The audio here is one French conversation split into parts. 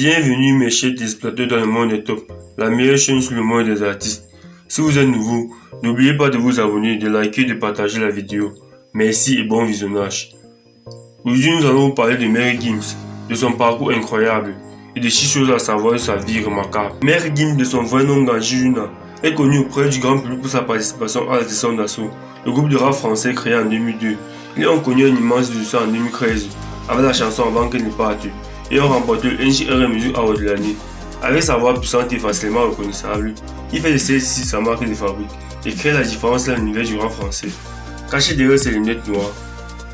Bienvenue mes chers téléspectateurs dans le monde des top, la meilleure chaîne sur le monde des artistes. Si vous êtes nouveau, n'oubliez pas de vous abonner, de liker, de partager la vidéo. Merci et bon visionnage. Aujourd'hui nous allons vous parler de Mary Gims, de son parcours incroyable et de 6 choses à savoir de sa vie remarquable. Mary Gims, de son vrai nom Nganji Junna, est connue auprès du grand public pour sa participation à la session d'assaut, le groupe de rap français créé en 2002. Ils ont connu un immense succès en 2013 avec la chanson Avant qu'elle ne parte et ont remporté le NJR Music Award de l'année. Avec sa voix puissante et facilement reconnaissable, il fait de celle-ci sa marque de fabrique et crée la différence dans l'univers du rap français. Caché derrière ses lunettes noires,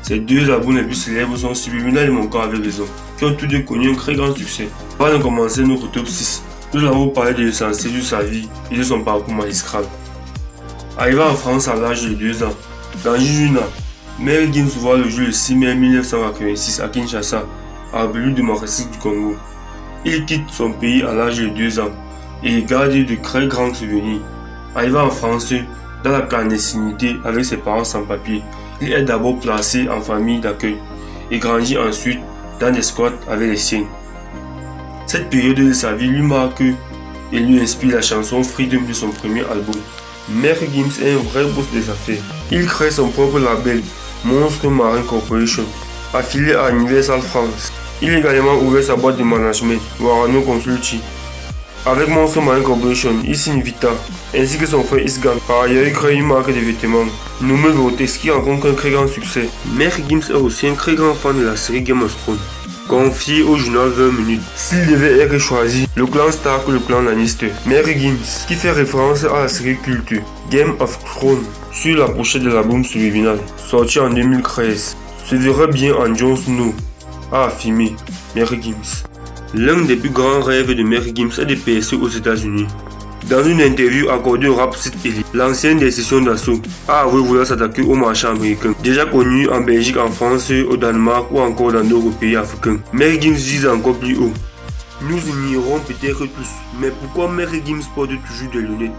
ses deux albums les plus célèbres sont Subliminal et Mon corps avec raison, qui ont tous deux connu un très grand succès. Avant de commencer notre top 6, nous allons parler de l'essentiel de sa vie et de son parcours magistral. Arrivé en France à l'âge de 2 ans, Nganji Junna, Mary Gims voit le jour le 6 mai 1986 à Kinshasa, à la République démocratique du Congo. Il quitte son pays à l'âge de 2 ans et garde de très grands souvenirs. Arrivé en France, dans la clandestinité avec ses parents sans papier, il est d'abord placé en famille d'accueil et grandit ensuite dans des squats avec les siens. Cette période de sa vie lui marque et lui inspire la chanson Freedom de son premier album. Mary Gims est un vrai boss des affaires. Il crée son propre label, Monstre Marin Corporation, affilié à Universal France. Il a également ouvert sa boîte de management, Warano Consulting. Avec Monstre Marin Corporation, il signe Vita, ainsi que son frère Isgan. Par ailleurs, il crée une marque de vêtements, nommée Vortex, qui rencontre un très grand succès. Mary Gims est aussi un très grand fan de la série Game of Thrones. Confié au journal 20 minutes, s'il devait être choisi, le clan Stark ou le clan Lannister. Mary Gims, qui fait référence à la série culte Game of Thrones, sur la pochette de l'album Subliminal, sorti en 2013, se verrait bien en Jon Snow, a affirmé Mary Gims. L'un des plus grands rêves de Mary Gims est de percer aux États-Unis. Dans une interview accordée au rap site Elite, l'ancienne des sessions d'assaut a avoué vouloir s'attaquer au marché américain, déjà connu en Belgique, en France, au Danemark ou encore dans d'autres pays africains. Mary Gims disait encore plus haut: nous ignorons peut-être tous, mais pourquoi Mary Gims porte toujours des lunettes?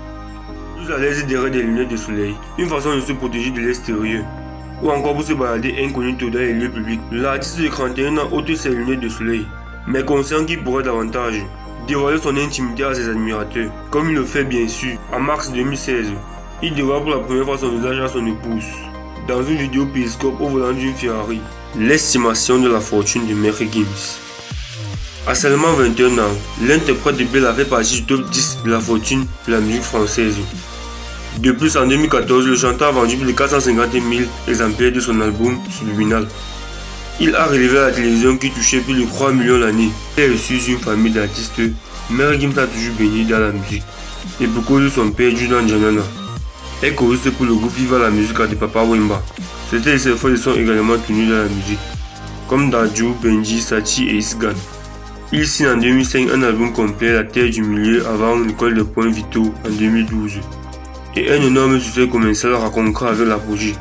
Plus à l'aise derrière des lunettes de soleil, une façon de se protéger de l'extérieur, ou encore pour se balader incognito dans les lieux publics. L'artiste de 31 ans ôte ses lunettes de soleil, mais conscient qu'il pourrait davantage dévoiler son intimité à ses admirateurs, comme il le fait bien sûr. En mars 2016, il dévoile pour la première fois son visage à son épouse, dans une vidéo périscope au volant d'une Ferrari. L'estimation de la fortune de Mary Gims. À seulement 21 ans, l'interprète de Bella fait partie du top 10 de la fortune de la musique française. De plus, en 2014, le chanteur a vendu plus de 450 000 exemplaires de son album Subliminal. Il a relevé à la télévision qui touchait plus de 3 millions l'année. Il est issu d'une famille d'artistes. Mary Gims a toujours baigné dans la musique. Et pour cause de son père, Judan Janana, est choriste pour le groupe Viva la Musique de Papa Wemba. C'était ses frères sont également tenus dans la musique, comme Dadju, Benji, Sachi et Isgan. Il signe en 2005 un album complet, La Terre du Milieu, avant l'école de Point Vito en 2012. Et un énorme succès commercial rencontré avec l'apogée.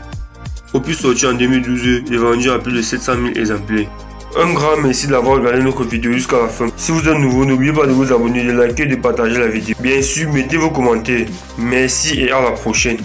Opus sorti en 2012, est vendu à plus de 700 000 exemplaires. Un grand merci d'avoir regardé notre vidéo jusqu'à la fin. Si vous êtes nouveau, n'oubliez pas de vous abonner, de liker et de partager la vidéo. Bien sûr, mettez vos commentaires. Merci et à la prochaine.